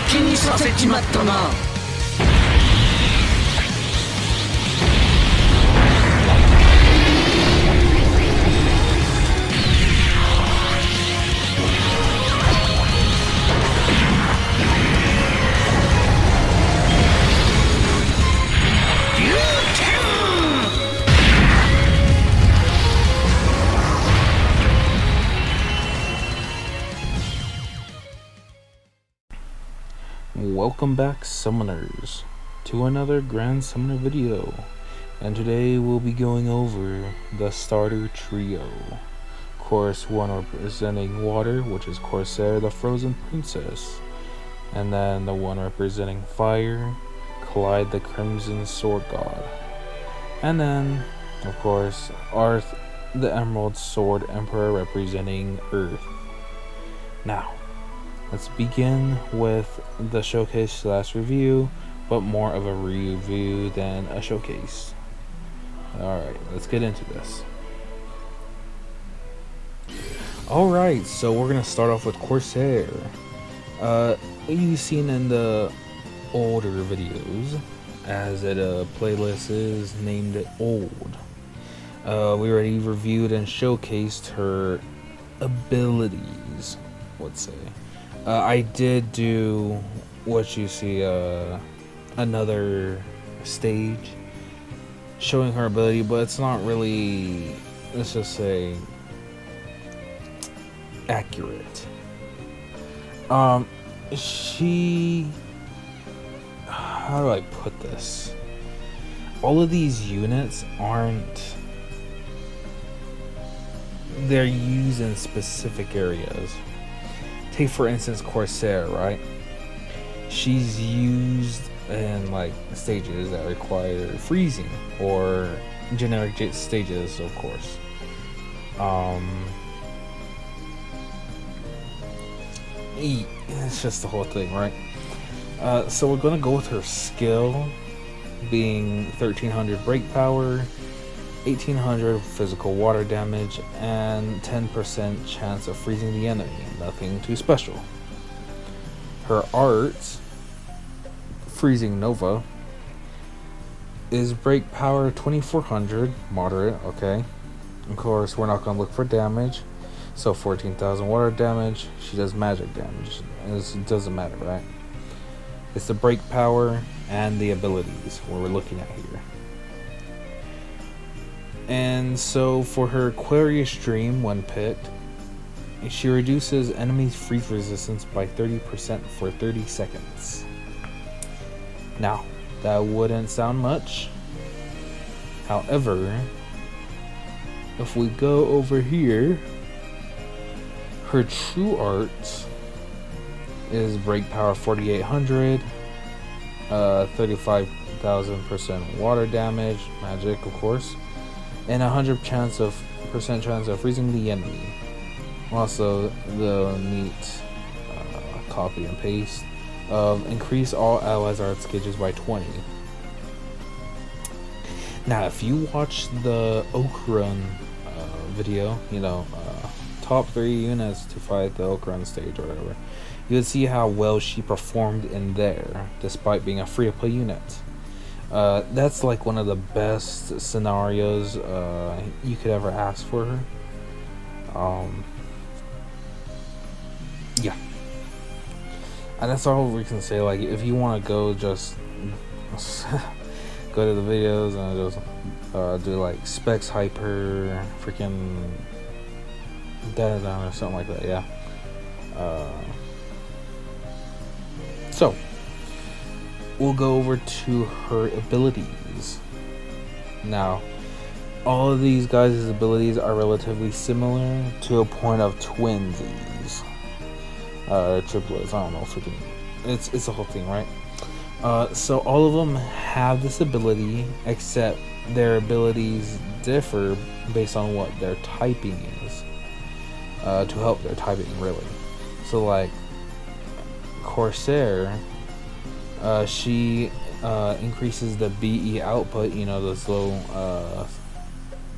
気にさせちまったな。Welcome back, Summoners, to another Grand Summoner video, and today we'll be going over the starter trio. Course 1 representing water, which is Corsair the Frozen Princess, and then the one representing fire, Clyde the Crimson Sword God, and then, of course, Arth the Emerald Sword Emperor representing Earth. Now, let's begin with the showcase / review, but more of a review than a showcase. Alright, let's get into this. Alright, so we're gonna start off with Corsair. You've seen in the older videos, as it playlist is named Old. We already reviewed and showcased her abilities, let's say. I did do what you see, another stage showing her ability, but it's not really, let's just say, accurate. How do I put this? All of these units they're used in specific areas. Take for instance Corsair, right? She's used in like stages that require freezing, or generic stages, of course. It's just the whole thing, right? So we're gonna go with her skill, being 1300 break power, 1800 physical water damage, and 10% chance of freezing the enemy. Nothing too special. Her art, Freezing Nova, is break power 2400, moderate, okay. Of course, we're not gonna look for damage, so 14,000 water damage. She does magic damage. It doesn't matter, right? It's the break power and the abilities what we're looking at here. And so for her Aquarius Dream, when picked, she reduces enemies' freeze resistance by 30% for 30 seconds. Now, that wouldn't sound much. However, if we go over here, her true art is break power 4800, 35,000% water damage, magic of course, and 100% chance of freezing the enemy. Also, the neat copy and paste of increase all allies' arts gauges by 20. Now, if you watch the Okrun video, top 3 units to fight the Okrun stage or whatever, you would see how well she performed in there, despite being a free-to-play unit. That's like one of the best scenarios you could ever ask for her. Yeah, and that's all we can say. Like, if you want to go, just go to the videos and just do like specs hyper, freaking da or something like that. Yeah. So we'll go over to her abilities. Now, all of these guys' abilities are relatively similar to a point of twinsies. Triplets, I don't know, freaking, it's a whole thing, right? So all of them have this ability, except their abilities differ based on what their typing is, to help their typing, really. So like Corsair, she increases the BE output, those little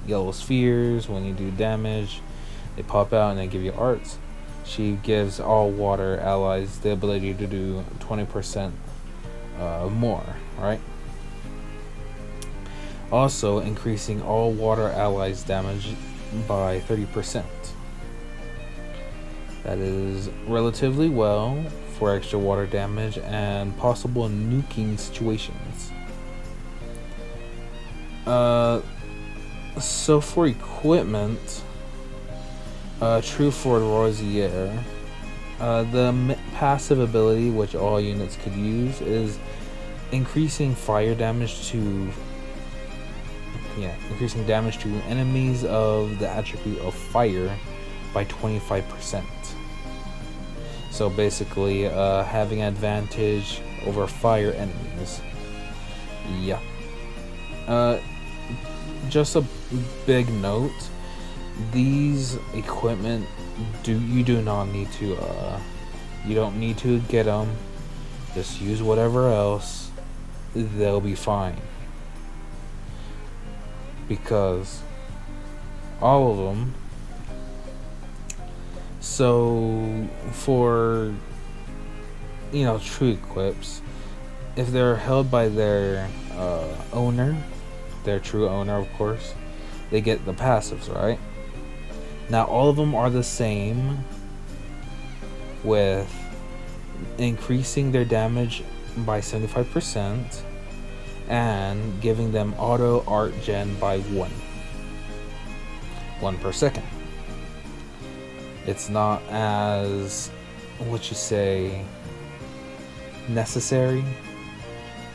yellow spheres. When you do damage, they pop out and they give you arts. she gives all water allies the ability to do 20% more, right? Also increasing all water allies damage by 30%. That is relatively well for extra water damage and possible nuking situations. So for equipment, true for Rosier, the passive ability which all units could use is increasing increasing damage to enemies of the attribute of fire by 25%. So basically, having advantage over fire enemies. Yeah. Just a big note: these equipment you do not need to. You don't need to get them. Just use whatever else. They'll be fine. Because all of them. So for true equips, if they're held by their owner, their true owner, of course, they get the passives, right? Now all of them are the same, with increasing their damage by 75% and giving them auto art gen by 1 per second. It's not as necessary,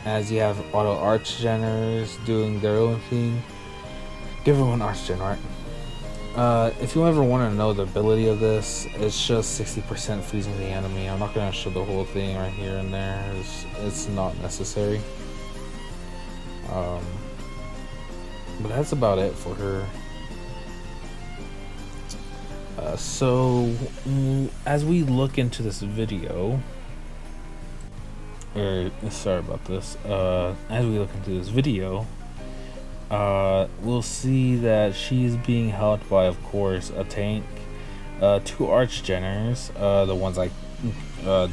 as you have auto arch geners doing their own thing. Give everyone arch gen, right? If you ever want to know the ability of this, it's just 60% freezing the enemy. I'm not going to show the whole thing right here and there. It's not necessary. But that's about it for her. So as we look into this video, sorry about this, as we look into this video, we'll see that she's being held by, of course, a tank, 2 arch geners, the ones I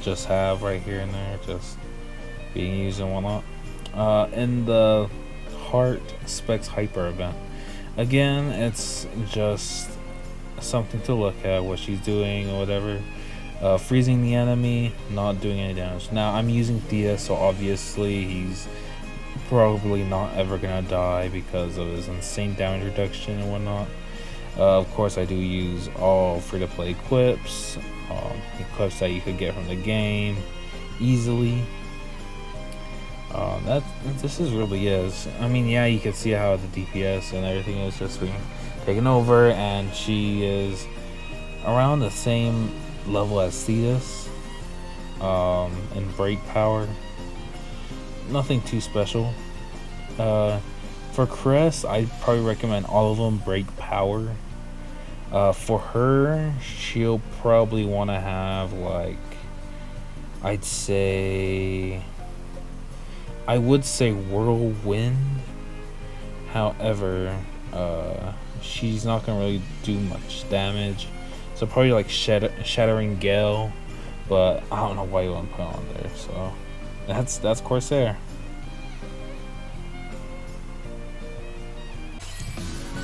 just have right here and there, just being used and whatnot, in the Heart Specs Hyper event. Again, it's just something to look at, what she's doing or whatever. Freezing the enemy, not doing any damage. Now I'm using Thea, so obviously he's probably not ever gonna die because of his insane damage reduction and whatnot. Of course, I do use all free-to-play equips, equips that you could get from the game easily. This really is. I mean, yeah, you can see how the DPS and everything is just being taken over, and she is around the same level as Thetis in break power. Nothing too special. For Crest, I'd probably recommend all of them break power. For her, she'll probably want to have, like, I would say Whirlwind. However, she's not gonna really do much damage, so probably like Shattering Gale, but I don't know why you want to put on there. So that's Corsair.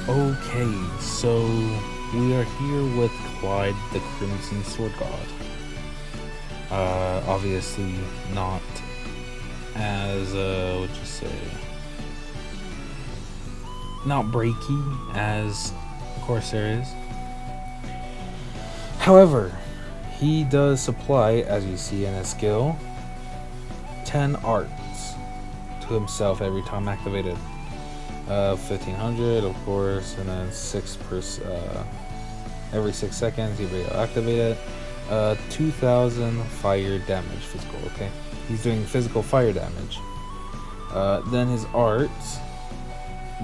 Okay, so we are here with Clyde, the Crimson Sword God. Obviously not as not breaky as Corsair is. However, he does supply, as you see in his skill, 10 arts to himself every time activated. 1500, of course, and then 6 per every 6 seconds he will activate it. 2000 fire damage physical. Okay, he's doing physical fire damage. Then his arts,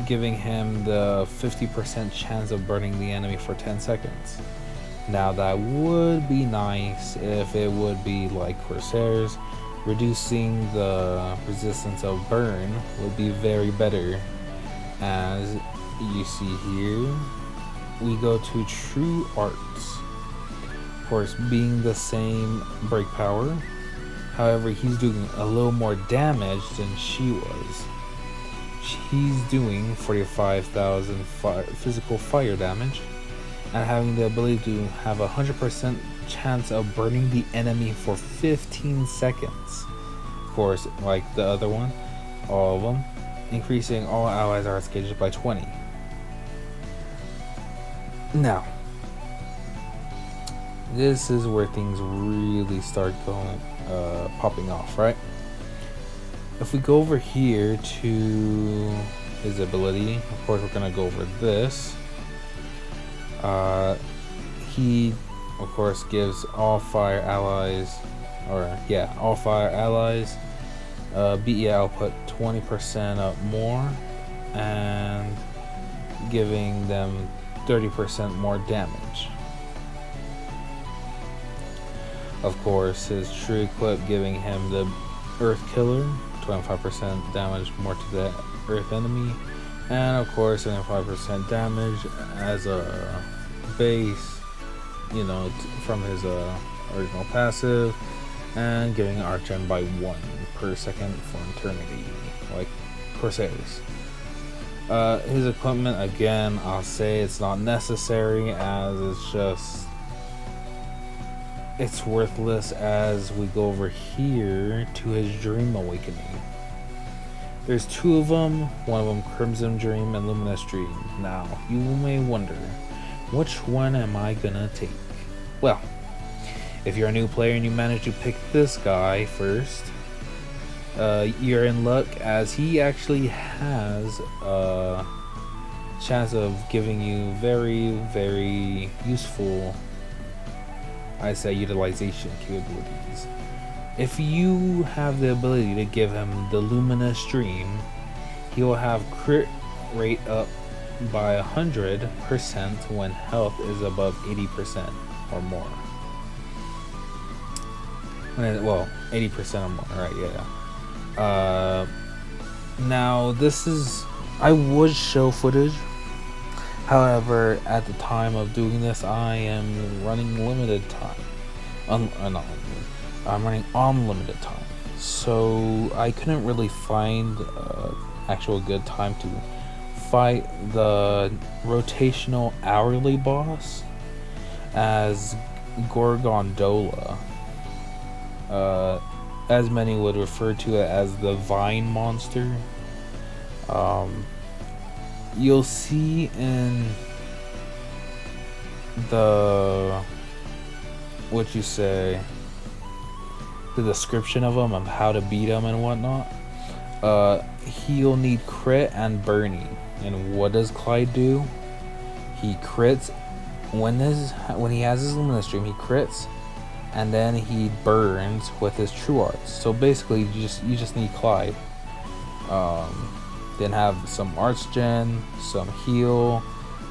giving him the 50% chance of burning the enemy for 10 seconds. Now that would be nice if it would be like Corsair's. Reducing the resistance of burn would be very better. As you see here, we go to True Arts. Of course, being the same break power. However, he's doing a little more damage than she was. He's doing 45,000 physical fire damage and having the ability to have a 100% chance of burning the enemy for 15 seconds. Of course, like the other one, all of them, increasing all allies' arts gauges by 20. Now, this is where things really start going, popping off, right? If we go over here to his ability, of course we're gonna go over this. He, of course, gives all fire allies, BE output 20% up more, and giving them 30% more damage. Of course, his true equip giving him the Earth Killer, 25% damage more to the Earth enemy, and of course 75% damage as a base, from his original passive, and giving Archon by 1 per second for eternity, like Corsairs. His equipment, again, I'll say it's not necessary, as it's worthless as we go over here to his Dream Awakening. There's 2 of them, one of them Crimson Dream and Luminous Dream. Now, you may wonder, which one am I gonna take? Well, if you're a new player and you manage to pick this guy first, you're in luck, as he actually has a chance of giving you very, very useful, utilization capabilities. If you have the ability to give him the Luminous Dream, he will have crit rate up by 100% when health is above 80% or more. 80% or more, right? Yeah. Now I would show footage. However, at the time of doing this, I am running limited time. I'm running on limited time, so I couldn't really find actual good time to fight the rotational hourly boss as Gorgondola, as many would refer to it as the Vine Monster. You'll see in the the description of him, of how to beat him and whatnot. He'll need crit and burning. And what does Clyde do? He crits when he has his Luminous Dream. He crits, and then he burns with his True Arts. So basically, you just need Clyde. Then have some Arts Gen, some heal.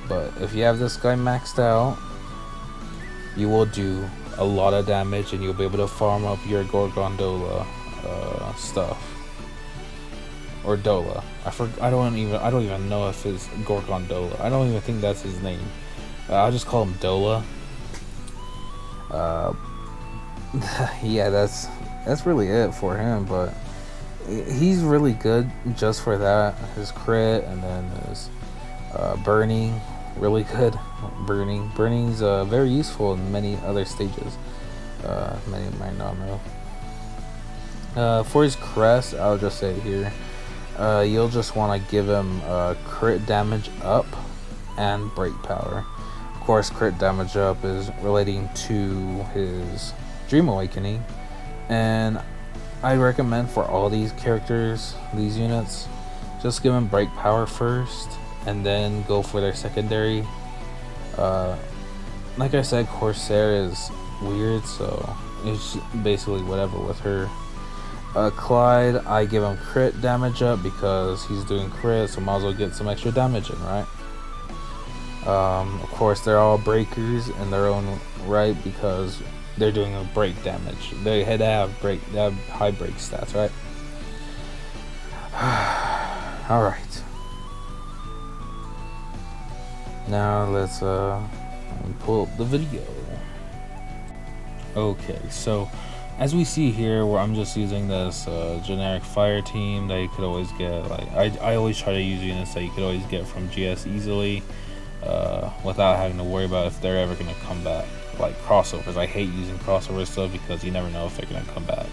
But if you have this guy maxed out, you will do a lot of damage, and you'll be able to farm up your Gorgondola stuff, or Dola. I don't even know if it's Gorgondola. I don't even think that's his name. I'll just call him Dola. Yeah, that's really it for him. But he's really good just for that. His crit, and then his burning, really good. Burning's very useful in many other stages. Many might not know. For his crest, I'll just say here, you'll just want to give him crit damage up and break power. Of course, crit damage up is relating to his Dream Awakening, and I recommend for all these characters, these units, just give them break power first, and then go for their secondary. Like I said, Corsair is weird, so it's basically whatever with her. Clyde, I give him crit damage up because he's doing crit, so might as well get some extra damage in, right? Of course, they're all breakers in their own right because they're doing a break damage. They have high break stats, right? Alright. Now let's pull up the video. Okay, so as we see here, where I'm just using this generic fire team that you could always get. Like I always try to use units that you could always get from GS easily, without having to worry about if they're ever gonna come back. Like crossovers, I hate using crossovers stuff because you never know if they're gonna come back.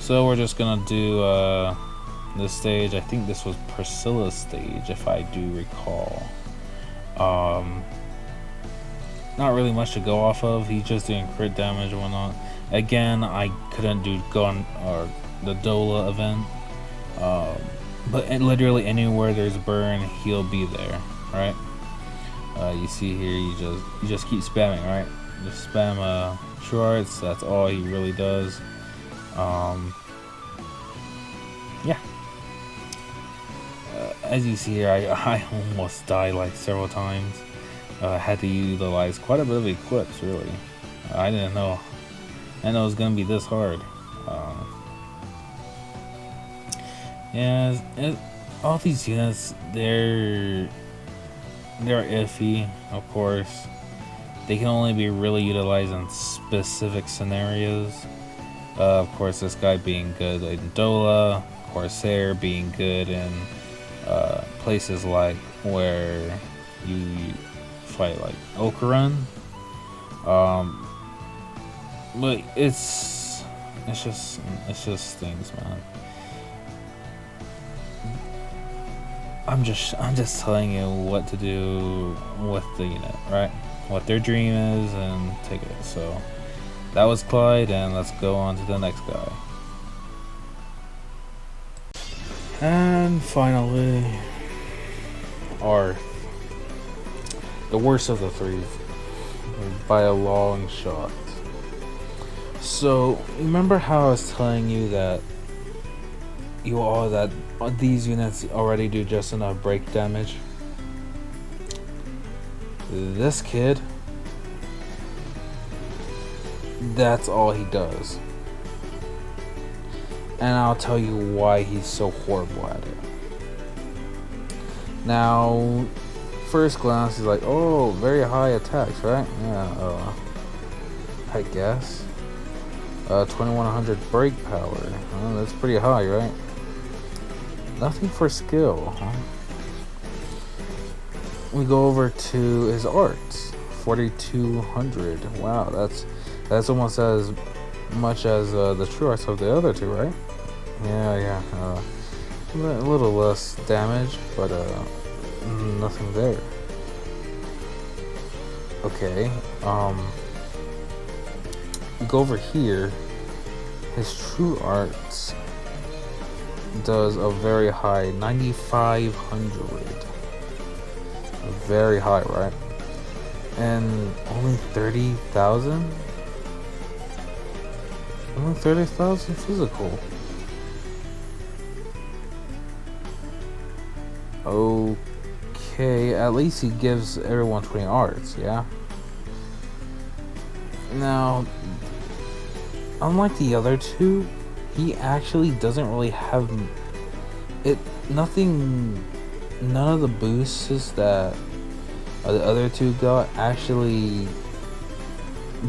So we're just gonna do this stage. I think this was Priscilla's stage, if I do recall. Not really much to go off of. He's just doing crit damage and whatnot. Again, I couldn't do gun or the Dola event, but literally anywhere there's burn, he'll be there, right? You see here, you just keep spamming, right? Just spam True Arts. That's all he really does. Yeah. As you see here, I almost died like several times. Had to utilize quite a bit of equips, really. I didn't know it was gonna be this hard. Yeah, all these units, they're iffy, of course. They can only be really utilized in specific scenarios. Of course, this guy being good in Dola, Corsair being good in places like where you fight like Okarun. But it's just things, man. I'm just telling you what to do with the unit, right? What their dream is, and take it. So that was Clyde, and let's go on to the next guy. And finally, Arth, the worst of the three, by a long shot. So remember how I was telling you that these units already do just enough break damage? This kid, that's all he does. And I'll tell you why he's so horrible at it. Now, first glance, he's like, oh, very high attacks, right? Yeah, I guess. 2100 break power. That's pretty high, right? Nothing for skill, huh? We go over to his arts. 4200. Wow, that's almost as much as the true arts of the other two, right? Yeah. A little less damage, but nothing there. Okay. We go over here. His true arts does a very high 9500. Very high, right? And only 30,000. Only 30,000 physical. Okay, at least he gives everyone 20 arts, yeah? Now, unlike the other two, he actually doesn't really have it. None of the boosts that the other two got actually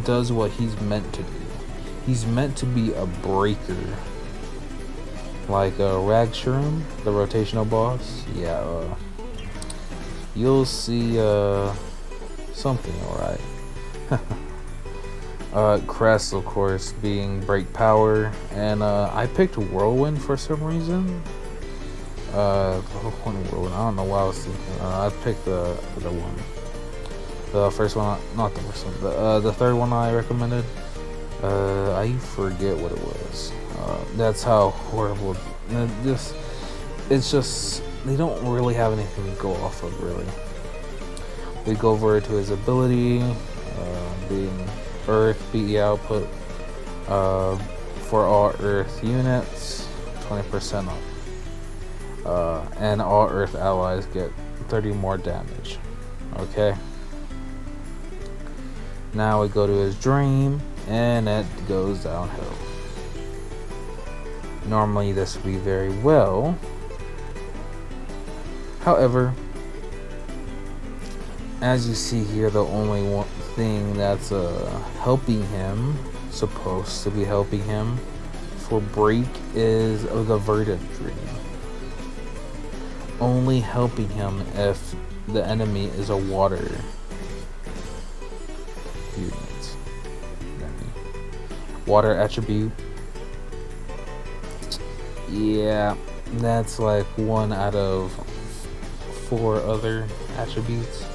does what he's meant to do. He's meant to be a breaker. Like Ragshroom, the rotational boss. Yeah, you'll see something, alright. Crest, of course, being break power, and I picked Whirlwind for some reason. Whirlwind, I don't know why I was thinking. I picked the one, the first one, not the first one, the third one I recommended. I forget what it was. That's how horrible it's just, they don't really have anything to go off of, really. We go over to his ability, being Earth BE output, for all Earth units, 20% up. And all Earth allies get 30 more damage. Okay. Now we go to his dream, and it goes downhill. Normally this would be very well. However, as you see here, the only one thing that's helping him supposed to be helping him for break is the verdant dream, only helping him if the enemy is a water unit. Water attribute. Yeah, that's like 1 out of 4 other attributes.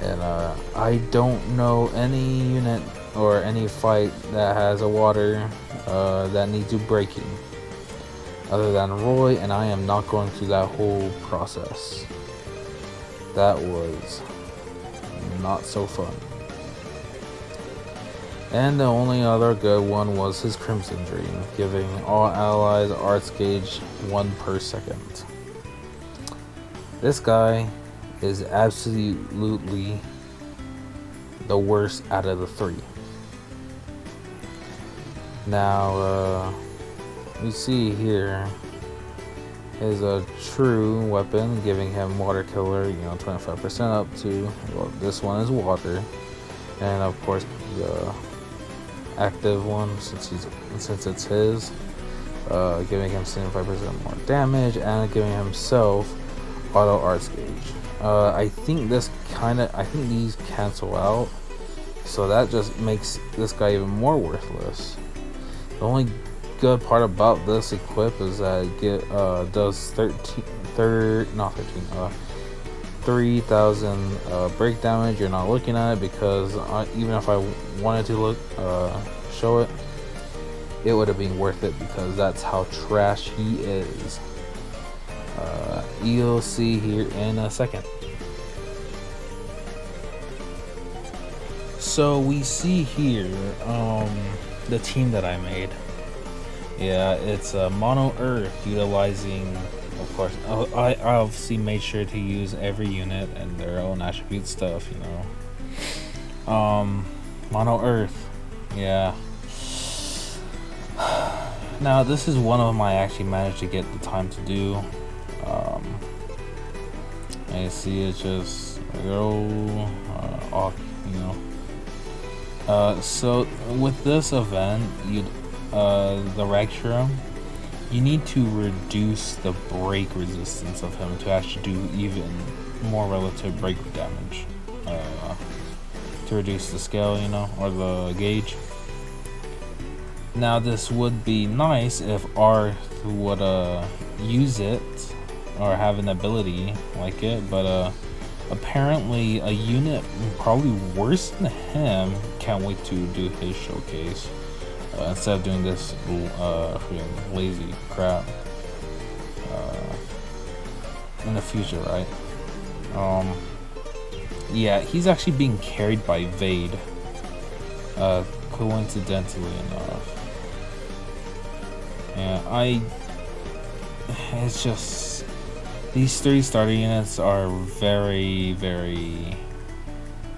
And I don't know any unit or any fight that has a water that needs you breaking other than Roy, and I am not going through that whole process. That was not so fun. And the only other good one was his Crimson Dream, giving all allies arts gauge 1 per second. This guy is absolutely the worst out of the 3. Now, we see here is a true weapon, giving him water killer, 25% up to, well, this one is water, and of course the active one, since it's his, giving him 75% more damage and giving himself auto arts gauge. I think these cancel out, so that just makes this guy even more worthless. The only good part about this equip is that it does 3,000 break damage. You're not looking at it because even if I wanted to show it, it would have been worth it because that's how trash he is. You'll see here in a second. So we see here the team that I made. Yeah, it's Mono Earth, utilizing, of course, I obviously made sure to use every unit and their own attribute stuff, Mono Earth, yeah. Now this is one of them I actually managed to get the time to do. And you see it's just off, so with this event, the Ragshram, you need to reduce the break resistance of him to actually do even more relative break damage, to reduce the scale, or the gauge. Now this would be nice if Arth would use it or have an ability like it, but apparently a unit probably worse than him can't wait to do his showcase instead of doing this lazy crap in the future, right? Yeah, he's actually being carried by Vade, coincidentally enough. And it's just, these 3 starter units are very, very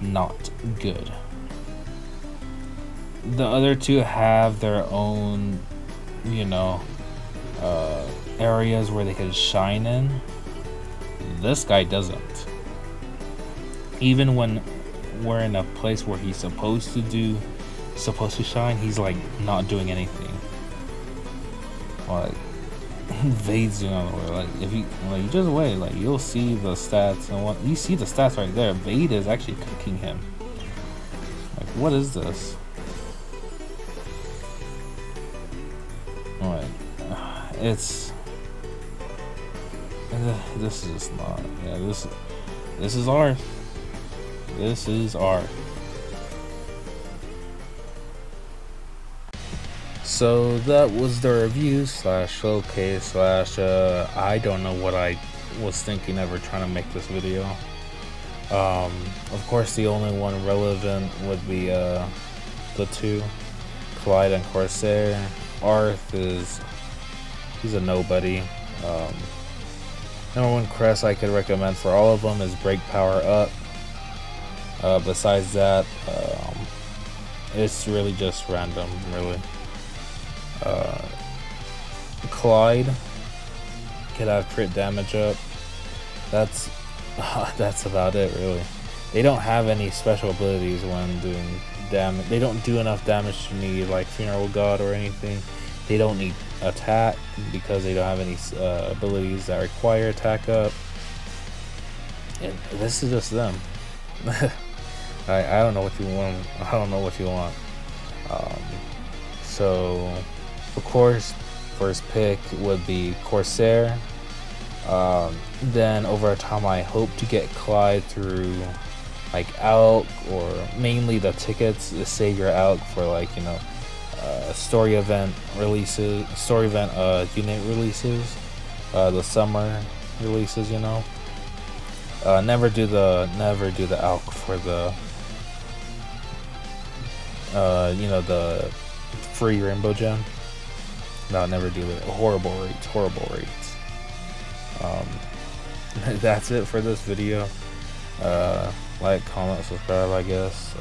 not good. The other 2 have their own, areas where they can shine in. This guy doesn't. Even when we're in a place where he's supposed to shine, he's like not doing anything. Like Vade's doing all the way. Like if you just wait, like you'll see the stats, and what you see the stats right there. Vade is actually cooking him. Like, what is this? Alright, this is just not. Yeah, this is Arth. This is Arth. So that was the review slash showcase slash I don't know what I was thinking ever trying to make this video. Of course the only one relevant would be the 2, Clyde and Corsair. Arth he's a nobody. Number 1 crest I could recommend for all of them is break power up. Besides that, it's really just random, really. Clyde could have crit damage up. That's about it, really. They don't have any special abilities when doing damage. They don't do enough damage to need like Funeral God or anything. They don't need attack because they don't have any abilities that require attack up. And this is just them. I don't know what you want. I don't know what you want. So of course, first pick would be Corsair. Then over time, I hope to get Clyde through like Alk, or mainly the tickets to save your Alk for like, you know, story event releases, unit releases, the summer releases, you know. Never do the Alk for the you know, the free Rainbow Gem. No, never do it. Horrible rates. That's it for this video. Like, comment, subscribe, I guess.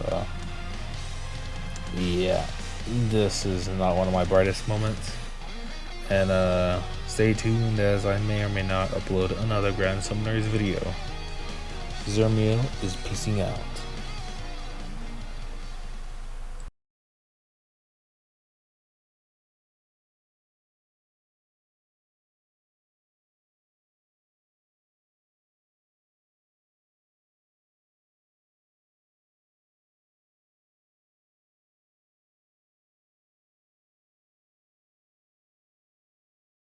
Yeah, this is not one of my brightest moments. And stay tuned, as I may or may not upload another Grand Summoners video. Zermiel is peacing out.